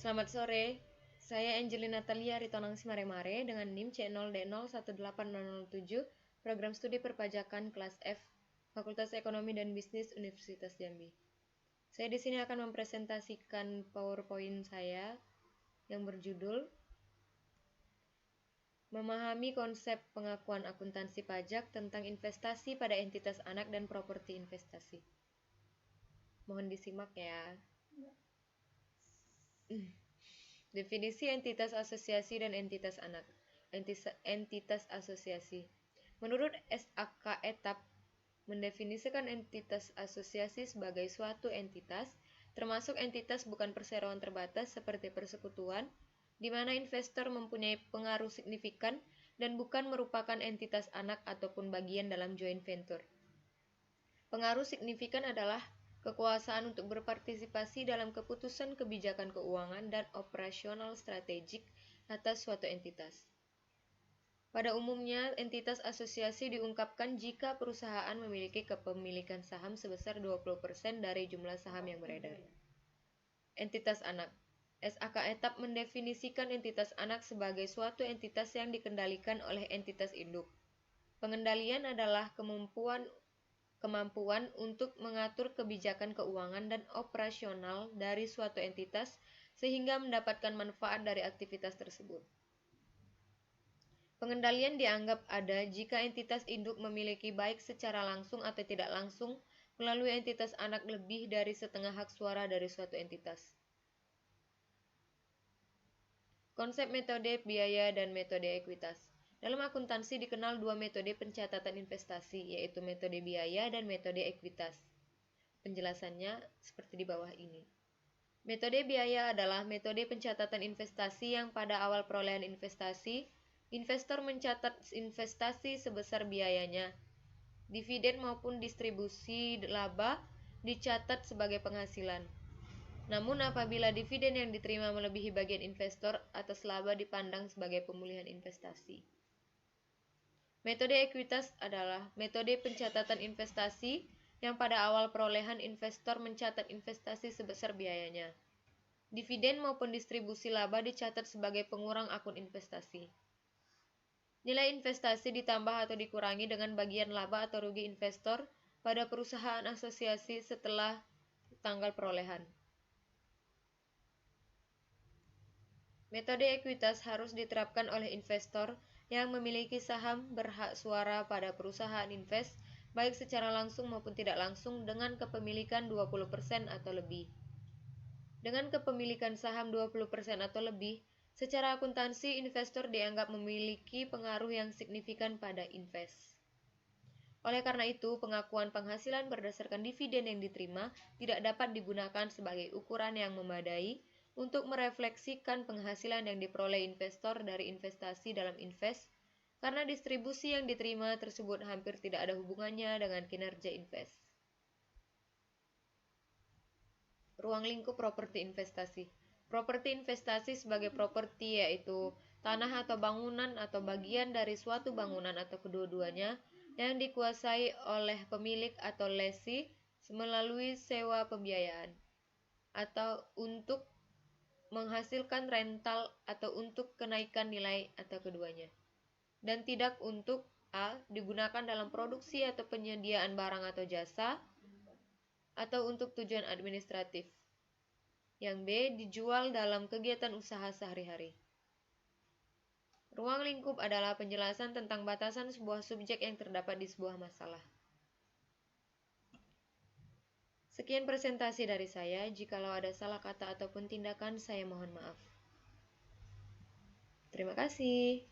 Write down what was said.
Selamat sore, saya Angelina Natalia Ritonangsi Mare-Mare dengan NIM C0D018007, Program Studi Perpajakan kelas F, Fakultas Ekonomi dan Bisnis Universitas Jambi. Saya di sini akan mempresentasikan PowerPoint saya yang berjudul Memahami konsep pengakuan akuntansi pajak tentang investasi pada entitas anak dan properti investasi. Mohon disimak ya. Definisi entitas asosiasi dan entitas anak. Entitas asosiasi. Menurut SAK Etap, mendefinisikan entitas asosiasi sebagai suatu entitas, termasuk entitas bukan perseroan terbatas seperti persekutuan, di mana investor mempunyai pengaruh signifikan dan bukan merupakan entitas anak ataupun bagian dalam joint venture. Pengaruh signifikan adalah kekuasaan untuk berpartisipasi dalam keputusan kebijakan keuangan dan operasional strategik atas suatu entitas. Pada umumnya, entitas asosiasi diungkapkan jika perusahaan memiliki kepemilikan saham sebesar 20% dari jumlah saham yang beredar. Entitas anak. SAK Etap mendefinisikan entitas anak sebagai suatu entitas yang dikendalikan oleh entitas induk. Pengendalian adalah kemampuan untuk mengatur kebijakan keuangan dan operasional dari suatu entitas sehingga mendapatkan manfaat dari aktivitas tersebut. Pengendalian dianggap ada jika entitas induk memiliki baik secara langsung atau tidak langsung melalui entitas anak lebih dari setengah hak suara dari suatu entitas. Konsep metode biaya dan metode ekuitas. Dalam akuntansi dikenal dua metode pencatatan investasi, yaitu metode biaya dan metode ekuitas. Penjelasannya seperti di bawah ini. Metode biaya adalah metode pencatatan investasi yang pada awal perolehan investasi, investor mencatat investasi sebesar biayanya. Dividen maupun distribusi laba dicatat sebagai penghasilan. Namun apabila dividen yang diterima melebihi bagian investor, atas laba dipandang sebagai pemulihan investasi. Metode ekuitas adalah metode pencatatan investasi yang pada awal perolehan investor mencatat investasi sebesar biayanya. Dividen maupun distribusi laba dicatat sebagai pengurang akun investasi. Nilai investasi ditambah atau dikurangi dengan bagian laba atau rugi investor pada perusahaan asosiasi setelah tanggal perolehan. Metode ekuitas harus diterapkan oleh investor yang memiliki saham berhak suara pada perusahaan invest, baik secara langsung maupun tidak langsung dengan kepemilikan 20% atau lebih. Dengan kepemilikan saham 20% atau lebih, secara akuntansi investor dianggap memiliki pengaruh yang signifikan pada invest. Oleh karena itu, pengakuan penghasilan berdasarkan dividen yang diterima tidak dapat digunakan sebagai ukuran yang memadai untuk merefleksikan penghasilan yang diperoleh investor dari investasi dalam invest, karena distribusi yang diterima tersebut hampir tidak ada hubungannya dengan kinerja invest. Ruang lingkup properti investasi. Properti investasi sebagai properti yaitu tanah atau bangunan atau bagian dari suatu bangunan atau kedua-duanya yang dikuasai oleh pemilik atau lessee melalui sewa pembiayaan, atau untuk menghasilkan rental atau untuk kenaikan nilai atau keduanya, dan tidak untuk A. digunakan dalam produksi atau penyediaan barang atau jasa, atau untuk tujuan administratif. Yang B. dijual dalam kegiatan usaha sehari-hari. Ruang lingkup adalah penjelasan tentang batasan sebuah subjek yang terdapat di sebuah masalah. Sekian presentasi dari saya. Jikalau ada salah kata ataupun tindakan, saya mohon maaf. Terima kasih.